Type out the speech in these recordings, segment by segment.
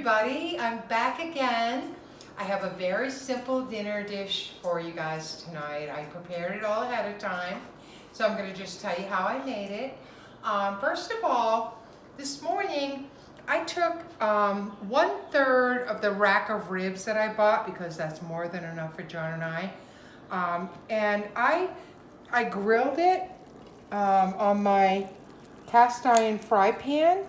everybody, I'm back again. I have a very simple dinner dish for you guys tonight. I prepared it all ahead of time, so I'm going to just tell you how I made it. First of all, this morning I took 1/3 of the rack of ribs that I bought, because that's more than enough for John and I. And I grilled it on my cast iron fry pan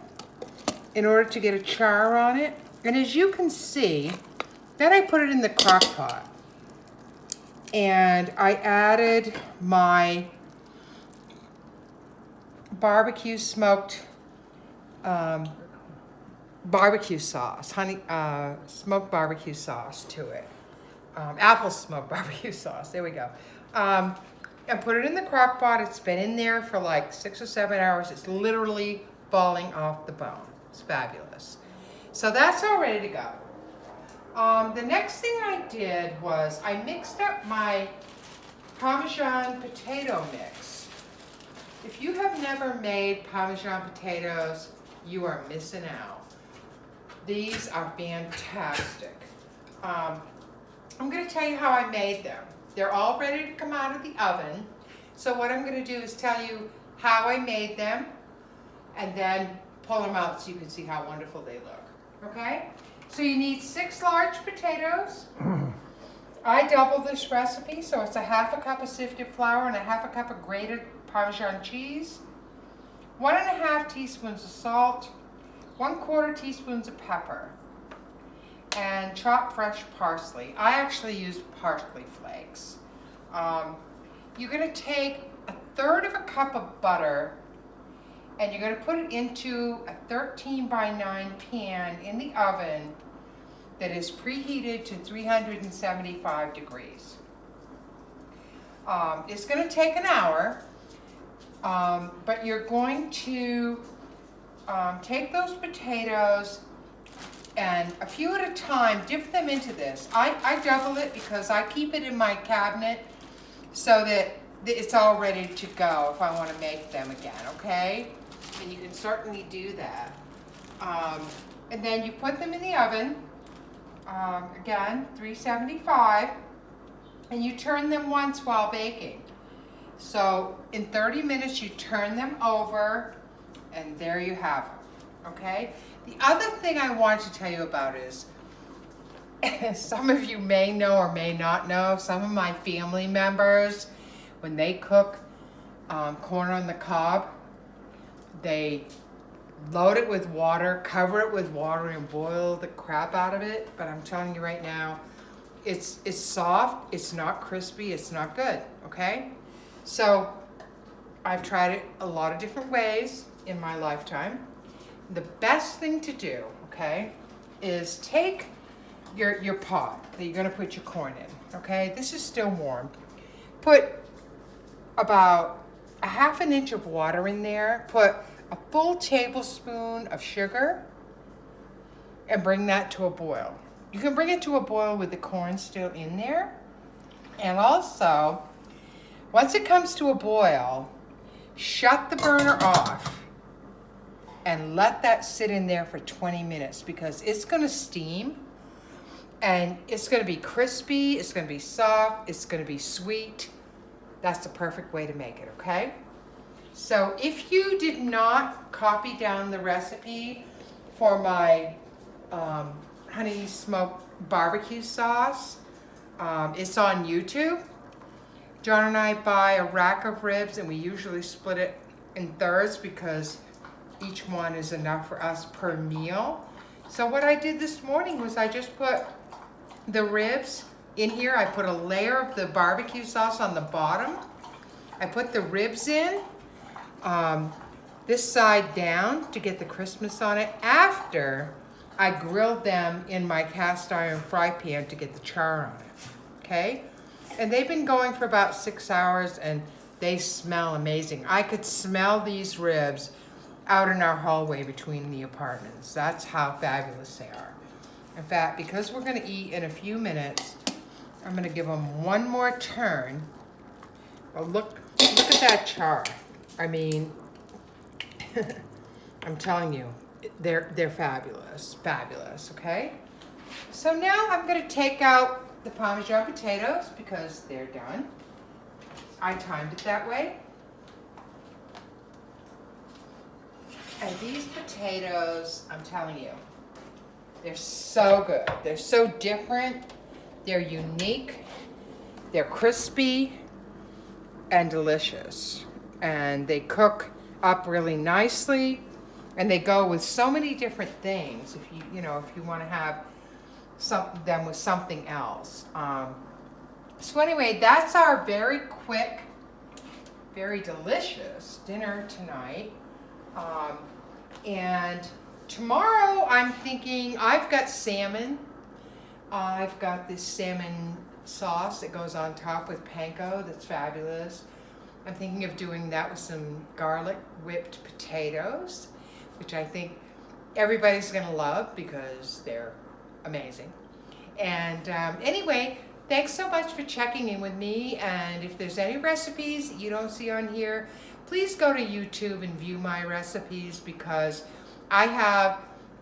in order to get a char on it. And as you can see, then I put it in the crock pot. And I added my barbecue smoked barbecue sauce, smoked barbecue sauce to it. Apple smoked barbecue sauce, there we go. And put it in the crock pot. It's been in there for like 6 or 7 hours. It's literally falling off the bone. It's fabulous. So that's all ready to go. The next thing I did was I mixed up my Parmesan potato mix. If you have never made Parmesan potatoes, you are missing out. These are fantastic. I'm going to tell you how I made them. They're all ready to come out of the oven. So what I'm going to do is tell you how I made them and then pull them out so you can see how wonderful they look. Okay? So you need 6 large potatoes. I doubled this recipe, so it's a 1/2 cup of sifted flour and a 1/2 cup of grated Parmesan cheese, 1 1/2 teaspoons of salt, 1/4 teaspoons of pepper, and chopped fresh parsley. I actually use parsley flakes. You're going to take 1/3 cup of butter, and you're going to put it into a 13x9 pan in the oven that is preheated to 375 degrees. It's going to take an hour, but you're going to take those potatoes and a few at a time, dip them into this. I double it because I keep it in my cabinet so that it's all ready to go if I want to make them again, okay? And you can certainly do that. And then you put them in the oven, again, 375, and you turn them once while baking. So in 30 minutes you turn them over, and there you have them, okay? The other thing I want to tell you about is, some of you may know or may not know, some of my family members, when they cook corn on the cob, they load it with water, cover it with water, and boil the crap out of it. But I'm telling you right now, it's soft, it's not crispy, it's not good, okay? So I've tried it a lot of different ways in my lifetime. The best thing to do, okay, is take your pot that you're going to put your corn in, okay? This is still warm. Put about a 1/2 inch of water in there. Put a full tablespoon of sugar and bring that to a boil. You can bring it to a boil with the corn still in there. And also, once it comes to a boil, shut the burner off and let that sit in there for 20 minutes, because it's going to steam and it's going to be crispy, it's going to be soft, it's going to be sweet. That's the perfect way to make it, okay? So if you did not copy down the recipe for my honey smoked barbecue sauce, it's on YouTube. John and I buy a rack of ribs, and we usually split it in thirds because each one is enough for us per meal. So what I did this morning was I just put the ribs in here. I put a layer of the barbecue sauce on the bottom. I put the ribs in, this side down to get the crispness on it, after I grilled them in my cast iron fry pan to get the char on it, okay? And they've been going for about 6 hours, and they smell amazing. I could smell these ribs out in our hallway between the apartments. That's how fabulous they are. In fact, because we're going to eat in a few minutes, I'm going to give them one more turn. Oh, look at that char. I mean, I'm telling you, they're fabulous, fabulous, okay? So now I'm gonna take out the Parmesan potatoes because they're done. I timed it that way. And these potatoes, I'm telling you, they're so good. They're so different. They're unique. They're crispy and delicious. And they cook up really nicely. And they go with so many different things. If you want to have them with something else. So anyway, that's our very quick, very delicious dinner tonight. And tomorrow I'm thinking, I've got salmon. I've got this salmon sauce that goes on top with panko that's fabulous. I'm thinking of doing that with some garlic whipped potatoes, which I think everybody's gonna love because they're amazing. And anyway, thanks so much for checking in with me. And if there's any recipes that you don't see on here, please go to YouTube and view my recipes because I have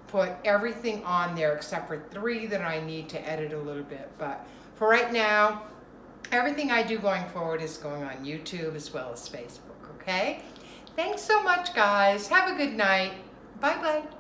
put everything on there except for 3 that I need to edit a little bit. But for right now, everything I do going forward is going on YouTube as well as Facebook, okay? Thanks so much, guys. Have a good night. Bye-bye.